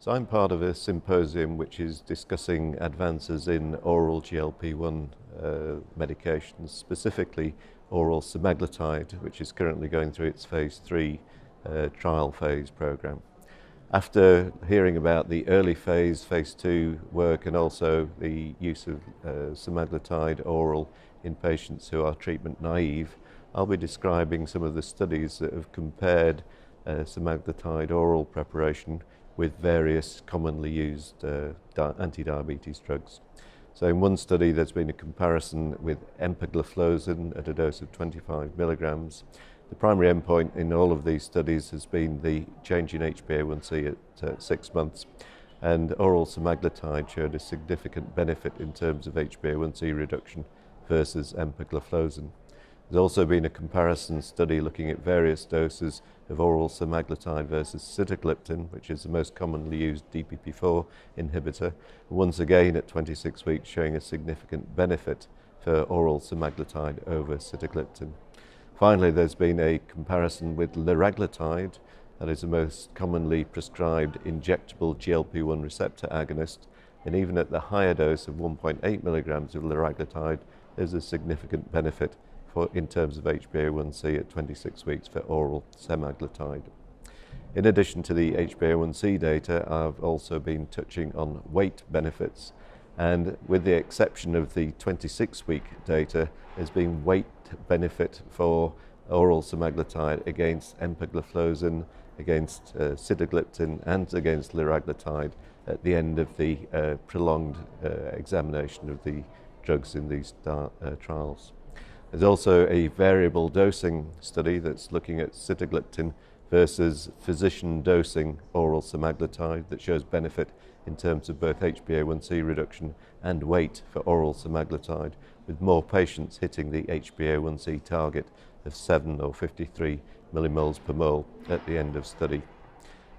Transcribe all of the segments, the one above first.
So I'm part of a symposium which is discussing advances in oral GLP-1 medications, specifically oral semaglutide, which is currently going through its phase 3 trial phase program. After hearing about the early phase 2 work and also the use of semaglutide oral in patients who are treatment naive, I'll be describing some of the studies that have compared semaglutide oral preparation with various commonly used anti-diabetes drugs. So in one study there's been a comparison with empagliflozin at a dose of 25 milligrams. The primary endpoint in all of these studies has been the change in HbA1c at 6 months, and oral semaglutide showed a significant benefit in terms of HbA1c reduction versus empagliflozin. There's also been a comparison study looking at various doses of oral semaglutide versus sitagliptin, which is the most commonly used DPP-4 inhibitor, once again at 26 weeks showing a significant benefit for oral semaglutide over sitagliptin. Finally, there's been a comparison with liraglutide, that is the most commonly prescribed injectable GLP-1 receptor agonist, and even at the higher dose of 1.8 milligrams of liraglutide, there's a significant benefit in terms of HbA1c at 26 weeks for oral semaglutide. In addition to the HbA1c data, I've also been touching on weight benefits, and with the exception of the 26-week data, there's been weight benefit for oral semaglutide against empagliflozin, against sitagliptin, and against liraglutide at the end of the prolonged examination of the drugs in these trials. There's also a variable dosing study that's looking at sitagliptin versus physician dosing oral semaglutide that shows benefit in terms of both HbA1c reduction and weight for oral semaglutide, with more patients hitting the HbA1c target of 7 or 53 millimoles per mole at the end of study.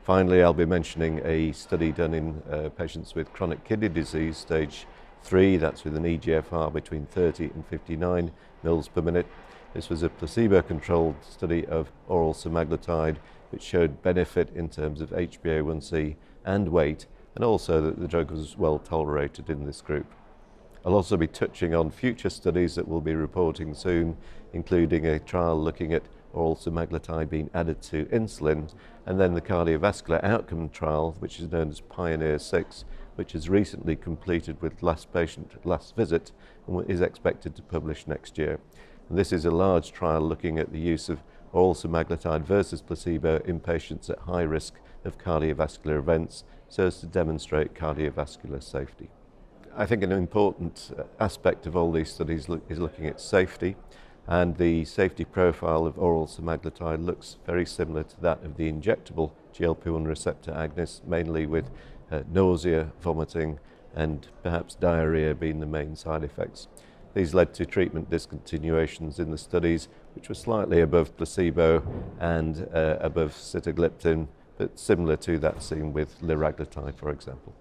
Finally, I'll be mentioning a study done in patients with chronic kidney disease stage 3, that's with an eGFR between 30 and 59 mils per minute. This was a placebo-controlled study of oral semaglutide which showed benefit in terms of HbA1c and weight, and also that the drug was well tolerated in this group. I'll also be touching on future studies that we'll be reporting soon, including a trial looking at oral semaglutide being added to insulin, and then the cardiovascular outcome trial, which is known as Pioneer 6, which has recently completed with last patient last visit and is expected to publish next year. And this is a large trial looking at the use of oral semaglutide versus placebo in patients at high risk of cardiovascular events, so as to demonstrate cardiovascular safety. I think an important aspect of all these studies is looking at safety, and the safety profile of oral semaglutide looks very similar to that of the injectable GLP-1 receptor agonists, mainly with nausea, vomiting, and perhaps diarrhea being the main side effects. These led to treatment discontinuations in the studies, which were slightly above placebo and above sitagliptin, but similar to that seen with liraglutide, for example.